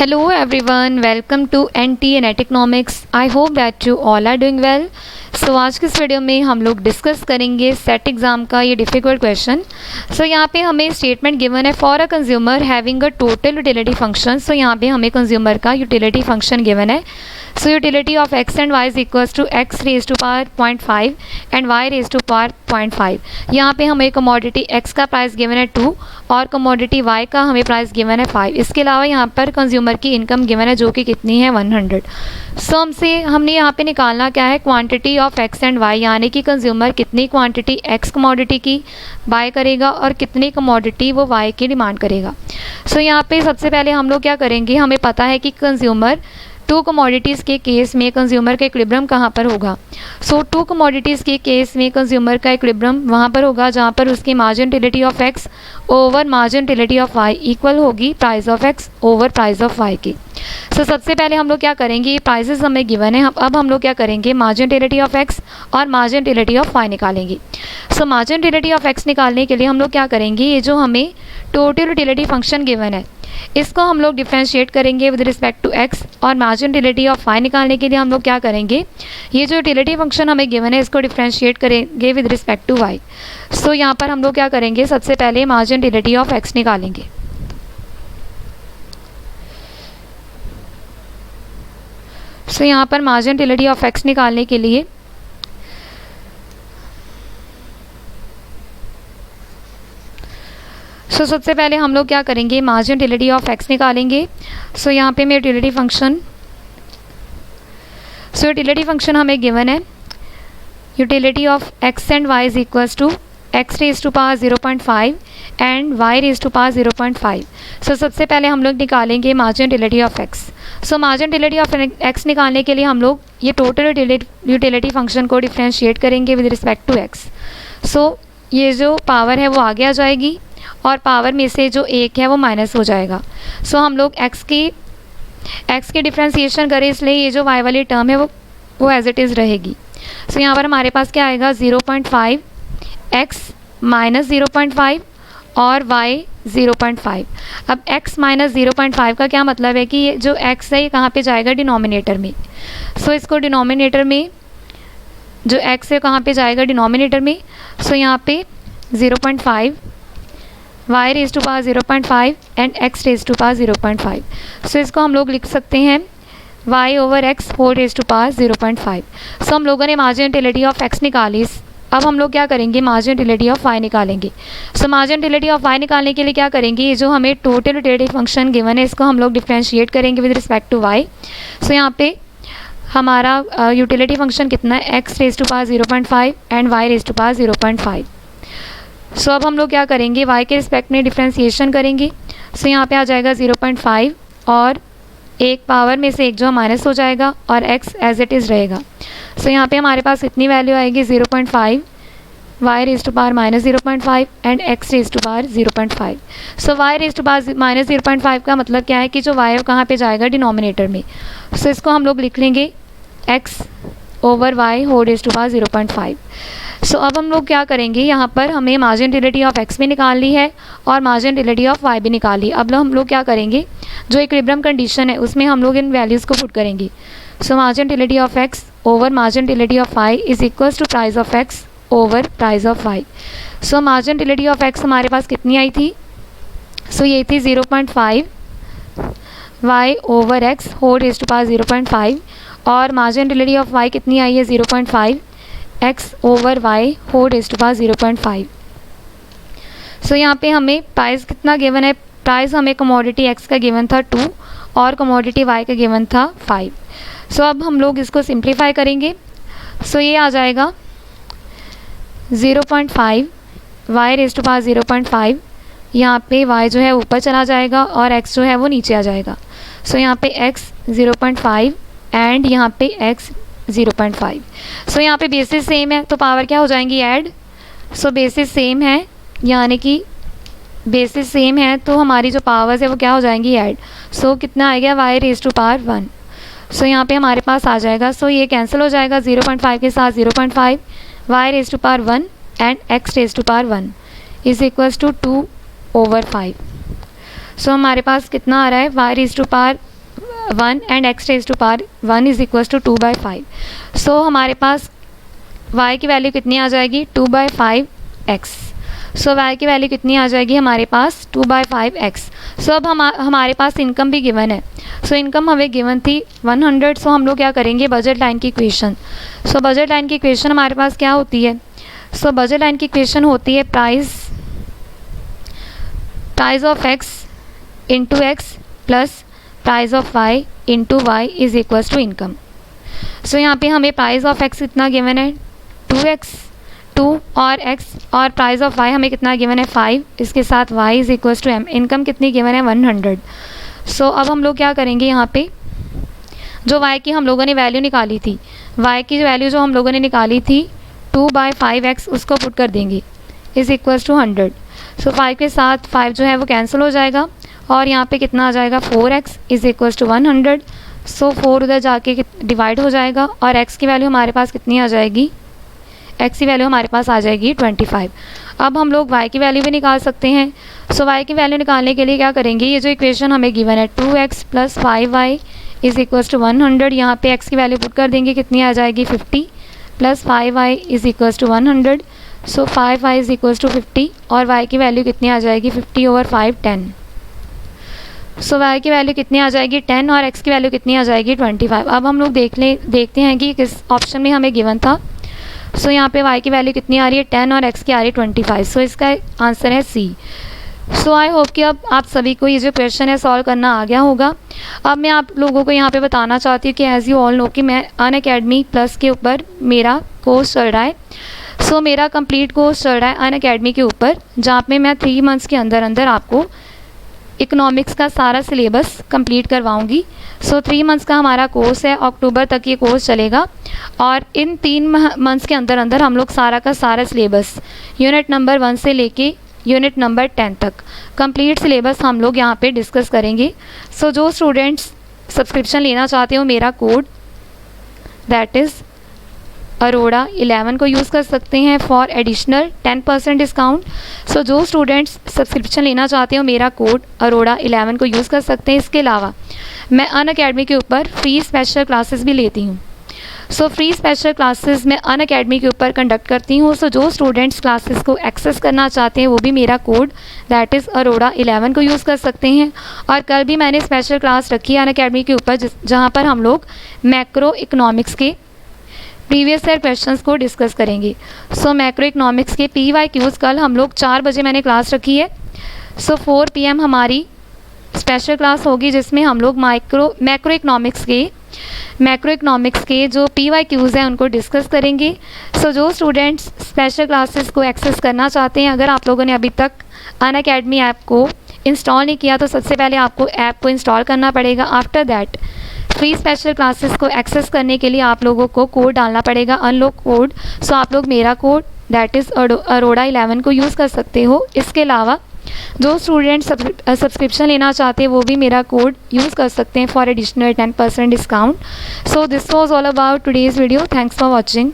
Hello everyone, welcome to NT and Economics. I hope that you all are doing well. So आज की इस video में हम लोग डिस्कस करेंगे सेट एग्ज़ाम का ये डिफ़िकल्ट क्वेश्चन. सो यहाँ पे हमें स्टेटमेंट गिवन है for a consumer having a total utility function. So यहाँ पे हमें कंज्यूमर का यूटिलिटी फंक्शन गिवन है. So utility of X and Y is equals to X raise to power 0.5 and Y raise to power 0.5. यहाँ पे हमें commodity X का price given है 2 और कमोडिटी वाई का हमें प्राइस गिवन है 5. इसके अलावा यहाँ पर कंज्यूमर की इनकम गिवन है जो कि कितनी है 100. सो हमने यहाँ पे निकालना क्या है, quantity of X and Y, यानी कि कंज्यूमर कितनी क्वांटिटी एक्स कमोडिटी की बाय करेगा और कितनी कमोडिटी वो वाई की डिमांड करेगा. सो यहाँ पे सबसे पहले हम लोग क्या करेंगे, हमें पता है कि कंज्यूमर टू कमोडिटीज़ के केस में कंज्यूमर का इक्विलिब्रियम कहाँ पर होगा. सो टू कमोडिटीज़ के केस में कंज्यूमर का इक्विलिब्रियम वहाँ पर होगा जहाँ पर उसकी margin utility of X over margin utility of Y equal होगी price of X over price of Y की. सो सबसे पहले हम लोग क्या करेंगे, प्राइसेस हमें गिवन है, अब हम लोग क्या करेंगे, मार्जिन यूटिलिटी ऑफ एक्स और मार्जिन यूटिलिटी ऑफ वाई निकालेंगे. सो मार्जिन यूटिलिटी ऑफ एक्स निकालने के लिए हम लोग क्या करेंगे, ये जो हमें टोटल यूटिलिटी फंक्शन गिवन है इसको हम लोग डिफ्रेंशिएट करेंगे विद रिस्पेक्ट टू एक्स, और मार्जिन यूटिलिटी ऑफ वाई निकालने के लिए हम लोग क्या करेंगे, ये जो यूटिलिटी फंक्शन हमें गिवन है इसको डिफ्रेंशिएट करेंगे विद रिस्पेक्ट टू वाई. सो यहाँ पर हम लोग क्या करेंगे, सबसे पहले मार्जिन यूटिलिटी ऑफ एक्स निकालेंगे. सो यहाँ पर मार्जिन यूटिलिटी ऑफ एक्स निकालने के लिए सबसे पहले हम लोग क्या करेंगे, मार्जिन यूटिलिटी ऑफ एक्स निकालेंगे. सो यहाँ पे मैं यूटिलिटी फंक्शन हमें गिवन है, utility of X and Y is equals to X raise to power 0.5 and Y raise to power 0.5. So सबसे पहले हम लोग निकालेंगे margin utility of X. So margin utility of X निकालने के लिए हम लोग ये टोटल यूटिलिटी फंक्शन को डिफ्रेंशिएट करेंगे with respect to X. So ये जो पावर है वो आगे आ जाएगी और पावर में से जो एक है वो माइनस हो जाएगा. सो हम लोग एक्स की डिफ्रेंशिएशन करें, इसलिए ये जो वाई वाली टर्म है वो एज इट इज़ रहेगी. सो यहाँ पर हमारे पास क्या आएगा, 0.5 एक्स माइनस 0.5 और वाई 0.5. अब x माइनस 0.5 का क्या मतलब है कि ये जो x है ये कहाँ पे जाएगा, डिनोमिनेटर में. सो इसको डिनोमिनेटर में जो x है कहाँ पे जाएगा, डिनोमिनेटर में. सो यहाँ पे 0.5 y raise to power 0.5 and x raise to power 0.5. So इसको हम लोग लिख सकते हैं y over x whole raise to power 0.5. So हम लोगों ने मार्जिन यूटिलिटी ऑफ x निकाली. अब हम लोग क्या करेंगे, मार्जिन यूटिलिटी ऑफ y निकालेंगे. सो मार्जिन यूटिलिटी ऑफ y निकालने के लिए क्या करेंगे, ये जो हमें टोटल यूटिलिटी फंक्शन गिवन है इसको हम लोग डिफ्रेंशिएट करेंगे with respect to y. So यहाँ पे हमारा यूटिलिटी फंक्शन कितना है, x raise to power 0.5 and y raise to power 0.5. So अब हम लोग क्या करेंगे, y के रिस्पेक्ट में डिफ्रेंशिएशन करेंगे. सो यहाँ पे आ जाएगा 0.5 और एक पावर में से एक जो माइनस हो जाएगा और x एज इट इज़ रहेगा. सो यहाँ पे हमारे पास इतनी वैल्यू आएगी 0.5 y raise to power minus 0.5 and x raise to power 0.5. So y raise to power minus 0.5 का मतलब क्या है कि जो y है कहाँ पे जाएगा, डिनोमिनेटर में. सो इसको हम लोग लिख लेंगे x over y whole raise to power 0.5. So अब हम लोग क्या करेंगे, यहाँ पर हमें मार्जिन यूटिलिटी ऑफ x भी निकालनी है और मार्जिन यूटिलिटी ऑफ y भी निकालनी है. अब हम लोग क्या करेंगे, जो इक्विलिब्रियम कंडीशन है उसमें हम लोग इन वैल्यूज़ को पुट करेंगे. So margin utility of x over margin utility of y is equals to price of x over price of y. So margin utility of x हमारे पास कितनी आई थी, सो ये थी 0.5 y over x whole raise to power 0.5 और margin utility of y कितनी आई है, 0.5 x over y whole raise to power 0.5. So यहाँ पे हमें प्राइस कितना गिवन है, प्राइस हमें कमोडिटी x का गिवन था 2 और कमोडिटी y का गिवन था 5. सो अब हम लोग इसको सिंप्लीफाई करेंगे. सो ये आ जाएगा 0.5 y रेज टू पावर 0.5, यहाँ पे y जो है ऊपर चला जाएगा और x जो है वो नीचे आ जाएगा. सो यहाँ पे x 0.5 एंड यहाँ पे x 0.5. सो यहाँ पे बेसिस सेम है तो पावर क्या हो जाएंगी, ऐड. सो बेसिस सेम है, यानी कि बेसिस सेम है तो हमारी जो पावर्स है वो क्या हो जाएंगी, ऐड. सो कितना आएगा, y रेज टू पावर 1. सो यहाँ पे हमारे पास आ जाएगा, सो ये कैंसिल हो जाएगा 0.5 के साथ 0.5, y raise to power 1 and x raise to power 1 is equals to 2 over 5. So हमारे पास कितना आ रहा है, y raise to power 1 and x raise to power 1 is equal to 2/5। So हमारे पास y की वैल्यू कितनी आ जाएगी 2/5x। सो y की वैल्यू कितनी आ जाएगी हमारे पास 2/5x। सो अब हमारे पास इनकम भी गिवन है। सो इनकम हमें गिवन थी 100। सो हम लोग क्या करेंगे बजट लाइन की इक्वेशन। सो बजट लाइन की इक्वेशन हमारे पास क्या होती है। सो बजट लाइन की इक्वेशन होती है price of x into X plus price of y into Y is equal to income. So यहाँ पे हमें प्राइस ऑफ x कितना गिवन है 2 और x और प्राइस ऑफ y हमें कितना गिवन है 5, इसके साथ y is equal to m। Income कितनी गिवन है 100। सो अब हम लोग क्या करेंगे यहाँ पे जो y की हम लोगों ने वैल्यू निकाली थी, y की वैल्यू जो हम लोगों ने निकाली थी 2/5x उसको पुट कर देंगे इज इक्वल टू 100। सो 5 के साथ 5 जो है वो कैंसिल हो जाएगा और यहाँ पे कितना आ जाएगा 4x इज इक्वल टू 100। सो 4 उधर जाके डिवाइड हो जाएगा और x की वैल्यू हमारे पास कितनी आ जाएगी, x की वैल्यू हमारे पास आ जाएगी 25। अब हम लोग y की वैल्यू भी निकाल सकते हैं। सो y की वैल्यू निकालने के लिए क्या करेंगे, ये जो इक्वेशन हमें गिवन है 2x plus 5y is equal to 100, यहाँ पे x की वैल्यू पुट कर देंगे कितनी आ जाएगी 50 plus 5y is equal to 100। So 5y is equal to 50 और y की वैल्यू कितनी आ जाएगी 50/5 10। सो y की वैल्यू कितनी आ जाएगी 10 और x की वैल्यू कितनी आ जाएगी 25। अब हम लोग देखते हैं कि किस ऑप्शन में हमें गिवन था। सो यहाँ पे y की वैल्यू कितनी आ रही है 10 और x की आ रही है 25। सो इसका आंसर है C। सो आई होप कि अब आप सभी को ये जो क्वेश्चन है सॉल्व करना आ गया होगा। अब मैं आप लोगों को यहाँ पे बताना चाहती हूँ कि एज़ यू ऑल नो कि मैं अनअकैडमी प्लस के ऊपर मेरा कोर्स चल रहा है। सो मेरा कंप्लीट कोर्स चल रहा है अनअकैडमी के ऊपर, जहाँ पे मैं 3 मंथ्स के अंदर अंदर आपको इकोनॉमिक्स का सारा सिलेबस कंप्लीट करवाऊंगी। सो 3 मंथ्स का हमारा कोर्स है, अक्टूबर तक ये कोर्स चलेगा और इन 3 मंथ्स के अंदर अंदर हम लोग सारा का सारा सिलेबस यूनिट नंबर 1 से लेके यूनिट नंबर 10 तक कंप्लीट सिलेबस हम लोग यहाँ पे डिस्कस करेंगे। सो जो स्टूडेंट्स सब्सक्रिप्शन लेना चाहते हो मेरा कोड दैट इज़ अरोड़ा 11 को यूज़ कर सकते हैं फॉर एडिशनल 10% डिस्काउंट। सो जो स्टूडेंट्स सब्सक्रिप्शन लेना चाहते हो मेरा कोड अरोड़ा 11 को यूज़ कर सकते हैं। इसके अलावा मैं अनअकैडमी के ऊपर फ्री स्पेशल क्लासेस भी लेती हूँ। सो फ्री स्पेशल क्लासेस मैं अनअकैडमी के ऊपर कंडक्ट करती हूँ। सो जो स्टूडेंट्स क्लासेस को एक्सेस करना चाहते हैं वो भी मेरा कोड दैट इज़ अरोड़ा 11 को यूज़ कर सकते हैं। और कल भी मैंने स्पेशल क्लास रखी है अनअकैडमी के ऊपर जहाँ पर हम लोग मैक्रो इकोनॉमिक्स के प्रीवियस ईयर क्वेश्चंस को डिस्कस करेंगे। सो मैक्रो इकोनॉमिक्स के PYQs कल हम लोग 4 बजे मैंने क्लास रखी है। सो 4 PM हमारी स्पेशल क्लास होगी जिसमें हम लोग मैक्रो इकोनॉमिक्स के जो PYQs हैं उनको डिस्कस करेंगे। सो जो स्टूडेंट्स स्पेशल क्लासेस को एक्सेस करना चाहते हैं, अगर आप लोगों ने अभी तक अनअकैडमी ऐप को इंस्टॉल नहीं किया तो सबसे पहले आपको ऐप को इंस्टॉल करना पड़ेगा। After that free special classes को एक्सेस करने के लिए आप लोगों को कोड डालना पड़ेगा अनलॉक कोड। सो आप लोग मेरा कोड दैट इज़ अरोड़ा 11 को यूज़ कर सकते हो। इसके अलावा जो स्टूडेंट सब्सक्रिप्शन लेना चाहते हैं वो भी मेरा कोड यूज़ कर सकते हैं for additional 10% discount. So this was all about today's video. Thanks for watching.